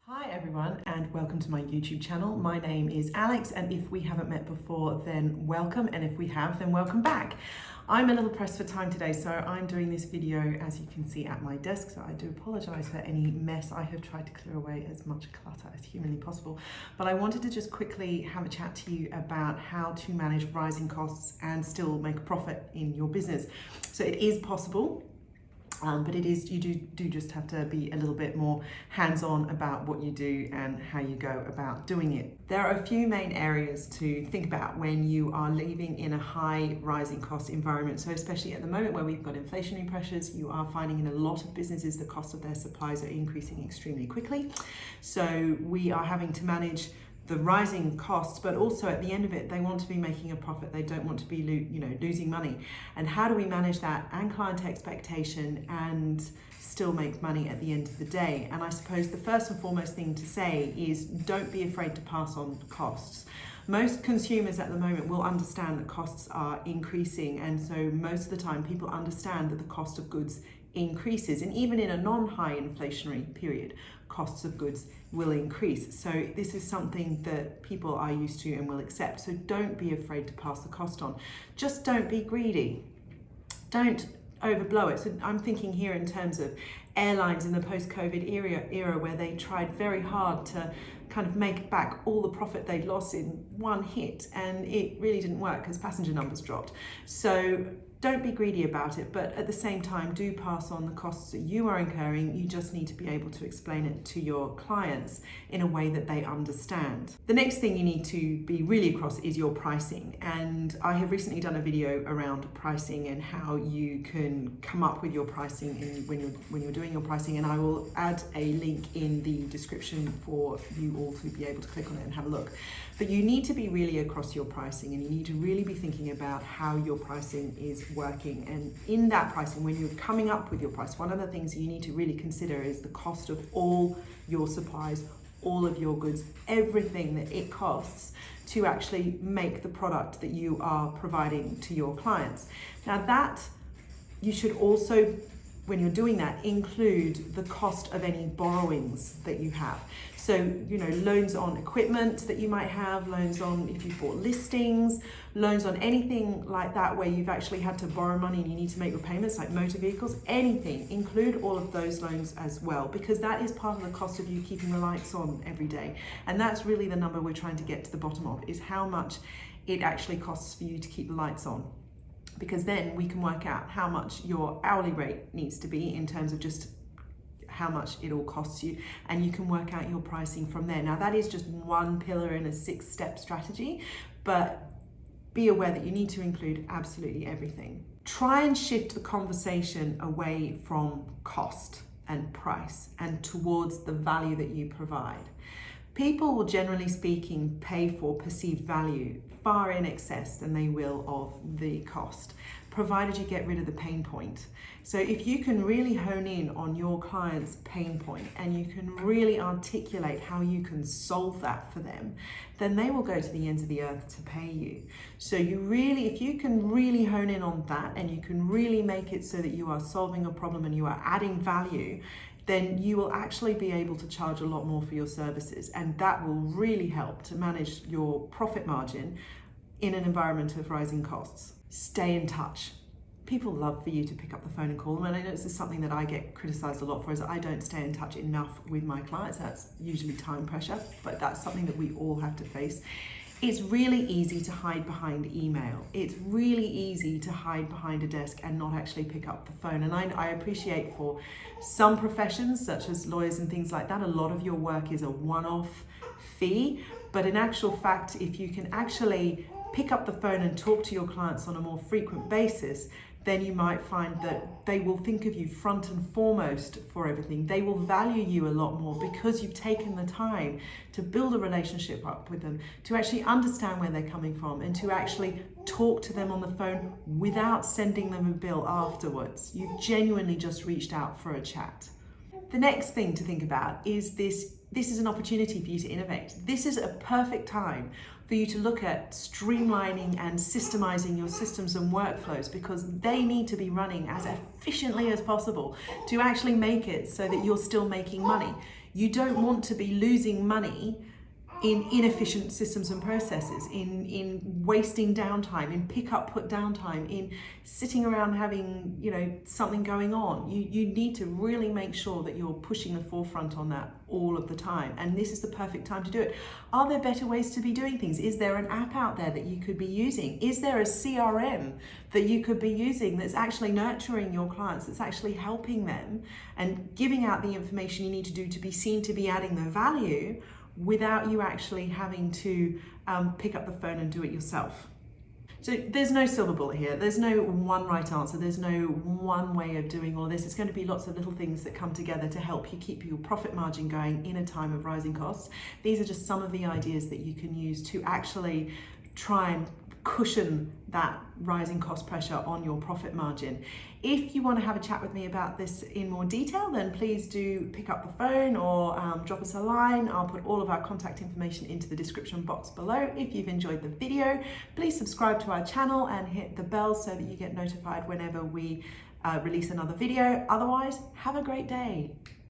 Hi everyone and welcome to my YouTube channel. My name is Alex, and if we haven't met before then welcome, and if we have then welcome back. I'm a little pressed for time today, so I'm doing this video as you can see at my desk, so I do apologise for any mess. I have tried to clear away as much clutter as humanly possible, but I wanted to just quickly have a chat to you about how to manage rising costs and still make a profit in your business. So it is possible. But you do just have to be a little bit more hands-on about what you do and how you go about doing it. There are a few main areas to think about when you are living in a high rising cost environment. So especially at the moment where we've got inflationary pressures, you are finding in a lot of businesses the cost of their supplies are increasing extremely quickly. So we are having to manage the rising costs, but also at the end of it, they want to be making a profit. They don't want to be losing money. And how do we manage that and client expectation and still make money at the end of the day? And I suppose the first and foremost thing to say is don't be afraid to pass on costs. Most consumers at the moment will understand that costs are increasing, and so most of the time people understand that the cost of goods increases, and even in a non-high inflationary period, costs of goods will increase. So this is something that people are used to and will accept. So don't be afraid to pass the cost on. Just don't be greedy. Don't overblow it. So I'm thinking here in terms of airlines in the post-COVID era where they tried very hard to kind of make back all the profit they'd lost in one hit, and it really didn't work because passenger numbers dropped. So don't be greedy about it, but at the same time, do pass on the costs that you are incurring. You just need to be able to explain it to your clients in a way that they understand. The next thing you need to be really across is your pricing. And I have recently done a video around pricing and how you can come up with your pricing when you're doing your pricing. And I will add a link in the description for you all to be able to click on it and have a look. But you need to be really across your pricing, and you need to really be thinking about how your pricing is working. And in that pricing, when you're coming up with your price, one of the things you need to really consider is the cost of all your supplies, all of your goods, everything that it costs to actually make the product that you are providing to your clients. Now that you should also, when you're doing that, include the cost of any borrowings that you have. So, loans on equipment that you might have, loans on if you've bought listings, loans on anything like that where you've actually had to borrow money and you need to make repayments, like motor vehicles, anything. Include all of those loans as well, because that is part of the cost of you keeping the lights on every day. And that's really the number we're trying to get to the bottom of, is how much it actually costs for you to keep the lights on. Because then we can work out how much your hourly rate needs to be in terms of just how much it all costs you, and you can work out your pricing from there. Now that is just one pillar in a 6-step strategy, but be aware that you need to include absolutely everything. Try and shift the conversation away from cost and price and towards the value that you provide. People will, generally speaking, pay for perceived value far in excess than they will of the cost, provided you get rid of the pain point. So if you can really hone in on your client's pain point and you can really articulate how you can solve that for them, then they will go to the ends of the earth to pay you. So if you can really hone in on that and you can really make it so that you are solving a problem and you are adding value, then you will actually be able to charge a lot more for your services. And that will really help to manage your profit margin in an environment of rising costs. Stay in touch. People love for you to pick up the phone and call them. And I know this is something that I get criticized a lot for, is that I don't stay in touch enough with my clients. That's usually time pressure, but that's something that we all have to face. It's really easy to hide behind email. It's really easy to hide behind a desk and not actually pick up the phone. And I appreciate for some professions, such as lawyers and things like that, a lot of your work is a one-off fee. But in actual fact, if you can actually pick up the phone and talk to your clients on a more frequent basis, then you might find that they will think of you front and foremost for everything. They will value you a lot more because you've taken the time to build a relationship up with them, to actually understand where they're coming from, and to actually talk to them on the phone without sending them a bill afterwards. You've genuinely just reached out for a chat. The next thing to think about is this is an opportunity for you to innovate. This is a perfect time for you to look at streamlining and systemizing your systems and workflows, because they need to be running as efficiently as possible to actually make it so that you're still making money. You don't want to be losing money in inefficient systems and processes, in wasting downtime, in pick up, put downtime, in sitting around having, something going on. You need to really make sure that you're pushing the forefront on that all of the time. And this is the perfect time to do it. Are there better ways to be doing things? Is there an app out there that you could be using? Is there a CRM that you could be using that's actually nurturing your clients, that's actually helping them and giving out the information you need to do to be seen to be adding the value, without you actually having to pick up the phone and do it yourself? So there's no silver bullet here. There's no one right answer. There's no one way of doing all of this. It's going to be lots of little things that come together to help you keep your profit margin going in a time of rising costs. These are just some of the ideas that you can use to actually try and cushion that rising cost pressure on your profit margin. If you want to have a chat with me about this in more detail, then please do pick up the phone or drop us a line. I'll put all of our contact information into the description box below. If you've enjoyed the video, please subscribe to our channel and hit the bell so that you get notified whenever we release another video. Otherwise, have a great day.